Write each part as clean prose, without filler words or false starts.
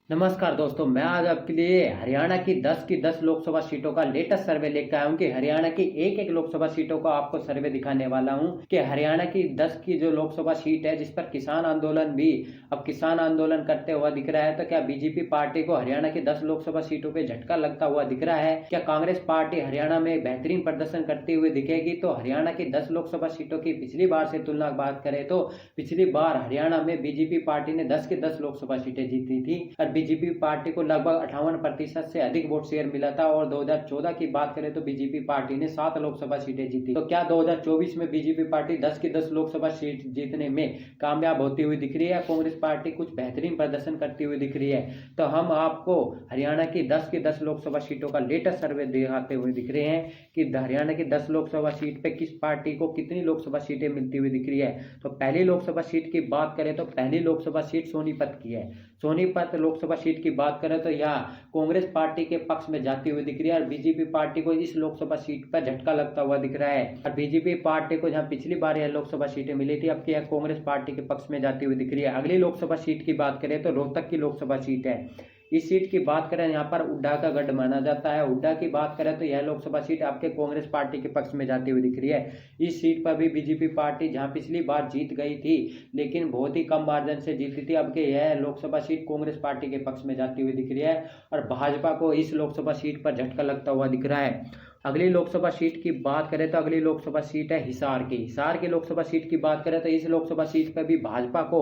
नमस्कार दोस्तों, मैं आज आपके लिए हरियाणा की 10 की 10 लोकसभा सीटों का लेटेस्ट सर्वे लेकर आया हूं कि हरियाणा की एक एक लोकसभा सीटों का आपको सर्वे दिखाने वाला हूं कि हरियाणा की 10 की जो लोकसभा सीट है जिस पर किसान आंदोलन भी अब किसान आंदोलन करते हुआ दिख रहा है, तो क्या बीजेपी पार्टी को हरियाणा की 10 लोकसभा सीटों पे झटका लगता हुआ दिख रहा है? क्या कांग्रेस पार्टी हरियाणा में बेहतरीन प्रदर्शन करती हुई दिखेगी? तो हरियाणा की 10 लोकसभा सीटों की पिछली बार से तुलना बात करें तो पिछली बार हरियाणा में बीजेपी पार्टी ने 10 की 10 लोकसभा सीटें जीती थी और बीजेपी पार्टी को लगभग 58% से अधिक वोट शेयर मिला था। और 2014 की बात करें तो बीजेपी पार्टी ने 7 लोकसभा सीटें जीती। तो क्या 2024 में बीजेपी पार्टी 10 की 10 लोकसभा सीट जीतने में कामयाब होती हुई दिख रही है? कांग्रेस पार्टी कुछ बेहतरीन प्रदर्शन करती हुई दिख रही है? तो हम आपको हरियाणा की 10 की 10 लोकसभा सीटों का लेटेस्ट सर्वे दिखाते हुए दिख रहे हैं कि हरियाणा की 10 लोकसभा सीट पे किस पार्टी को कितनी लोकसभा सीटें मिलती हुई दिख रही है। तो पहली लोकसभा सीट की बात करें तो पहली लोकसभा सीट सोनीपत की है। सोनीपत लोकसभा सीट की बात करें तो यह कांग्रेस पार्टी के पक्ष में जाती हुई दिख रही है और बीजेपी पार्टी को इस लोकसभा सीट पर झटका लगता हुआ दिख रहा है। और बीजेपी पार्टी को जहां पिछली बार यह लोकसभा सीटें मिली थी, अब की यह कांग्रेस पार्टी के पक्ष में जाती हुई दिख रही है। अगली लोकसभा सीट की बात करें तो रोहतक की लोकसभा सीट है। इस सीट की बात करें, यहाँ पर हुड्डा का गढ़ माना जाता है। हुड्डा की बात करें तो यह लोकसभा सीट आपके कांग्रेस पार्टी के पक्ष में जाती हुई दिख रही है। इस सीट पर भी बीजेपी पार्टी जहां पिछली बार जीत गई थी लेकिन बहुत ही कम मार्जिन से जीती थी, अब के यह लोकसभा सीट कांग्रेस पार्टी के पक्ष में जाती हुई दिख रही है और भाजपा को इस लोकसभा सीट पर झटका लगता हुआ दिख रहा है। अगली लोकसभा सीट की बात करें तो अगली लोकसभा सीट है हिसार की लोकसभा सीट की बात करें तो इस लोकसभा सीट पर भी भाजपा को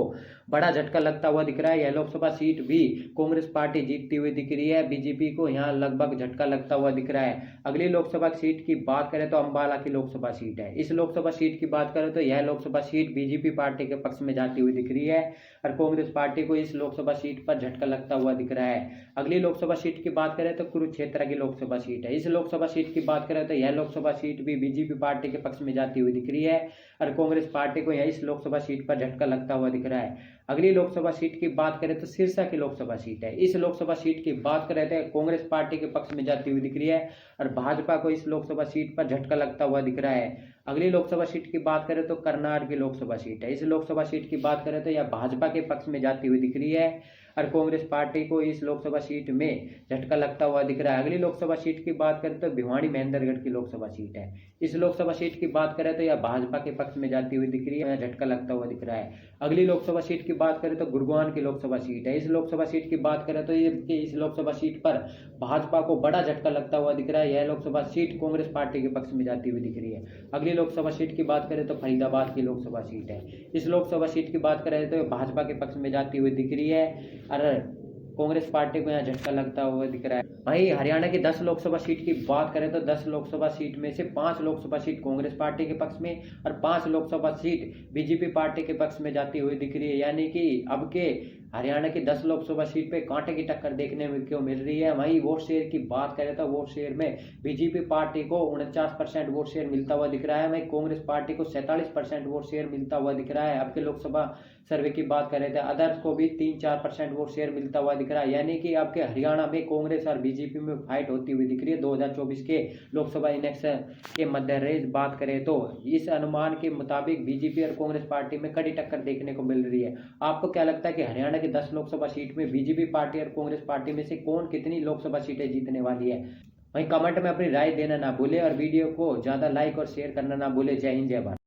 बड़ा झटका लगता हुआ दिख रहा है। यह लोकसभा सीट भी कांग्रेस पार्टी जीतती हुई दिख रही है, बीजेपी को यहाँ लगभग झटका लगता हुआ दिख रहा है। अगली लोकसभा सीट की बात करें तो अंबाला की लोकसभा सीट है। इस लोकसभा सीट की बात करें तो यह लोकसभा सीट बीजेपी पार्टी के पक्ष में जाती हुई दिख रही है और कांग्रेस पार्टी को इस लोकसभा सीट पर झटका लगता हुआ दिख रहा है। अगली लोकसभा सीट की बात करें तो कुरुक्षेत्र की लोकसभा सीट है। इस लोकसभा सीट की बात करें तो यह लोकसभा सीट भी बीजेपी पार्टी के पक्ष में जाती हुई दिख रही है और कांग्रेस पार्टी को यह इस लोकसभा सीट पर झटका लगता हुआ दिख रहा है। अगली लोकसभा सीट की बात करें तो सिरसा की लोकसभा सीट है। इस लोकसभा सीट की बात करें तो कांग्रेस पार्टी के पक्ष में जाती हुई दिख रही है और भाजपा को इस लोकसभा सीट पर झटका लगता हुआ दिख रहा है। अगली लोकसभा सीट की बात करें तो करनाल की लोकसभा सीट है। इस लोकसभा सीट की बात करें तो यह भाजपा के पक्ष में जाती हुई दिख रही है और कांग्रेस पार्टी को इस लोकसभा सीट में झटका लगता हुआ दिख रहा है। अगली लोकसभा सीट की बात करें तो भिवाड़ी महेंद्रगढ़ की लोकसभा सीट है। इस लोकसभा सीट की बात करें तो यह भाजपा के पक्ष में जाती हुई दिख रही है, झटका लगता हुआ दिख रहा है। अगली लोकसभा सीट की बात करें तो गुरुग्राम की लोकसभा सीट है। इस लोकसभा सीट की बात करें तो इस लोकसभा सीट पर भाजपा को बड़ा झटका लगता हुआ दिख रहा है। यह लोकसभा सीट कांग्रेस पार्टी के पक्ष में जाती हुई दिख रही है। अगली लोकसभा सीट की बात करें तो फरीदाबाद की लोकसभा सीट है। इस लोकसभा सीट की बात करें तो भाजपा के पक्ष में जाती हुई दिख रही है और कांग्रेस पार्टी को यहाँ झटका लगता हुआ दिख रहा है। वहीं हरियाणा की 10 लोकसभा सीट की बात करें तो 10 लोकसभा सीट में से 5 लोकसभा सीट कांग्रेस पार्टी के पक्ष में और 5 लोकसभा सीट बीजेपी पार्टी के पक्ष में जाती हुई दिख रही है। यानी कि अब के हरियाणा की 10 लोकसभा सीट पे कांटे की टक्कर देखने में क्यों मिल रही है। वहीं वोट शेयर की बात करें तो वोट शेयर में बीजेपी पार्टी को 49% वोट शेयर मिलता हुआ दिख रहा है, वहीं कांग्रेस पार्टी को 47% वोट शेयर मिलता हुआ दिख रहा है। अब के लोकसभा सर्वे की बात करें तो अदर्स को भी 3-4% वोट शेयर मिलता हुआ दिख रहा है। यानी कि अब के हरियाणा में कांग्रेस और बीजेपी में फाइट होती हुई दिख रही है 2024 के लोकसभा इलेक्शन के मद्देनजर बात करें तो इस अनुमान के मुताबिक बीजेपी और कांग्रेस पार्टी में कड़ी टक्कर देखने को मिल रही है। आपको क्या लगता है कि हरियाणा की 10 लोकसभा सीट में बीजेपी पार्टी और कांग्रेस पार्टी में से कौन कितनी लोकसभा सीटें जीतने वाली है? वहीं कमेंट में अपनी राय देना ना भूले और वीडियो को ज्यादा लाइक और शेयर करना ना भूले। जय हिंद, जय भारत।